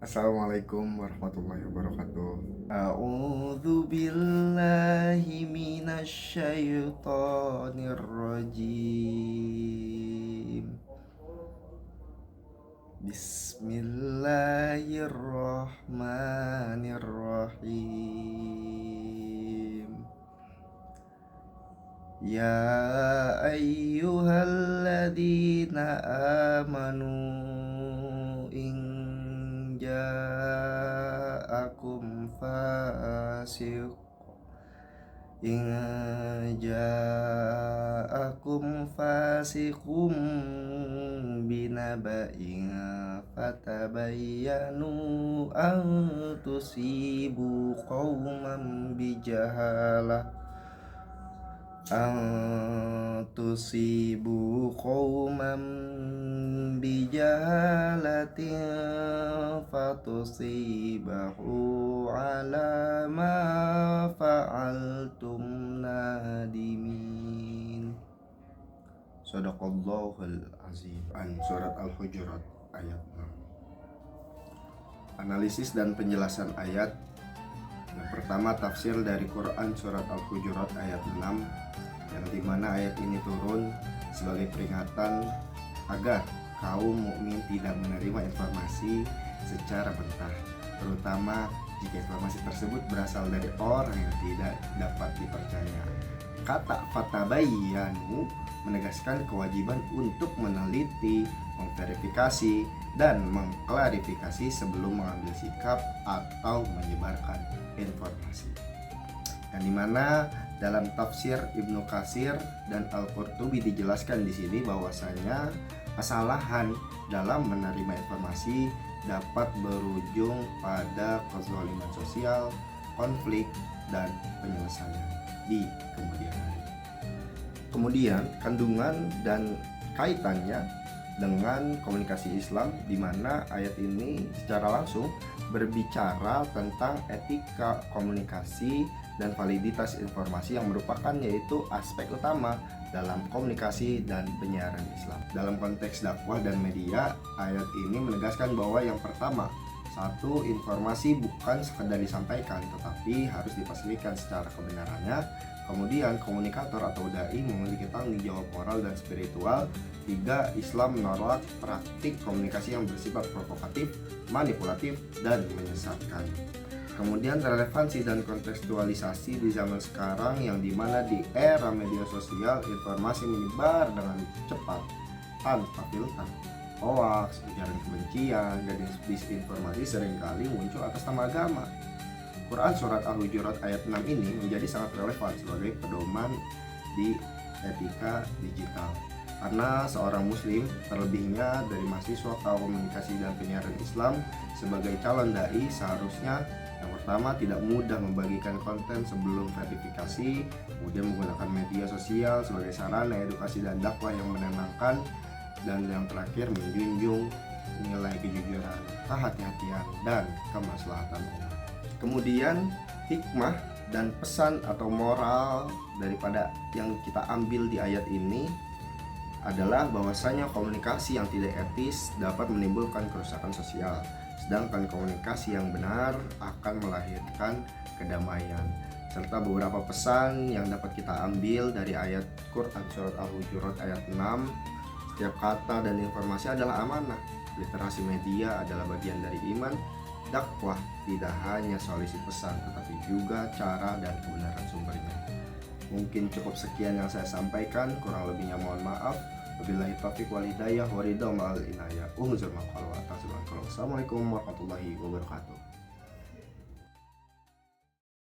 Assalamualaikum warahmatullahi wabarakatuh. A'udzu billahi minasyaitonir rajim. Bismillahirrahmanirrahim. Ya ayyuhalladzina amanu in ja'akum fasiq in ja'akum fasiqum binaba'in fatabayyanu an tusibu qauman bijahalah bijahalatin fatusibahu ala ma fa'altum nadimin. Shadaqallahul azim. Surat Al-Hujurat ayat 6. Analisis dan penjelasan ayat. Yang pertama, tafsir dari Quran surat Al-Hujurat ayat 6, yang dimana ayat ini turun sebagai peringatan agar kaum mukmin tidak menerima informasi secara mentah, terutama jika informasi tersebut berasal dari orang yang tidak dapat dipercaya. Kata fatabayyanu menegaskan kewajiban untuk meneliti, memverifikasi, dan mengklarifikasi sebelum mengambil sikap atau menyebarkan informasi. Yang dimana dalam tafsir Ibnu Katsir dan Al-Qurtubi dijelaskan di sini bahwasanya kesalahan dalam menerima informasi dapat berujung pada kezaliman sosial, konflik, dan penyelesaian di kemudian hari. Kemudian kandungan dan kaitannya dengan komunikasi Islam, di mana ayat ini secara langsung berbicara tentang etika komunikasi dan validitas informasi yang merupakan yaitu aspek utama dalam komunikasi dan penyiaran Islam. Dalam konteks dakwah dan media, ayat ini menegaskan bahwa yang pertama, satu, informasi bukan sekedar disampaikan tetapi harus dipastikan secara kebenarannya. Kemudian komunikator atau dai memiliki tanggung jawab moral dan spiritual. Tiga, Islam menolak praktik komunikasi yang bersifat provokatif, manipulatif, dan menyesatkan. Kemudian relevansi dan kontekstualisasi di zaman sekarang, yang dimana di era media sosial informasi menyebar dengan cepat tanpa filter. Hoax, ujaran kebencian, dan disinformasi seringkali muncul atas nama agama. Quran surat Al-Hujurat ayat 6 ini menjadi sangat relevan sebagai pedoman di etika digital, karena seorang muslim, terlebihnya dari mahasiswa komunikasi dan penyiaran Islam, sebagai calon dai seharusnya yang pertama tidak mudah membagikan konten sebelum verifikasi, kemudian menggunakan media sosial sebagai sarana edukasi dan dakwah yang menenangkan, dan yang terakhir menjunjung nilai kejujuran, kehati-hatian, dan kemaslahatan umat. Kemudian hikmah dan pesan atau moral daripada yang kita ambil di ayat ini adalah bahwasanya komunikasi yang tidak etis dapat menimbulkan kerusakan sosial, sedangkan komunikasi yang benar akan melahirkan kedamaian. Serta beberapa pesan yang dapat kita ambil dari ayat Quran surat Al-Hujurat ayat 6. Setiap kata dan informasi adalah amanah. Literasi media adalah bagian dari iman. Dakwah tidak hanya soal isi pesan, tetapi juga cara dan kebenaran sumbernya. Mungkin cukup sekian yang saya sampaikan, kurang lebihnya mohon maaf. Wabillahi taufiq wal hidayah wa ridha ma'al inayah. Unzur maqal wa atas. Assalamualaikum warahmatullahi wabarakatuh.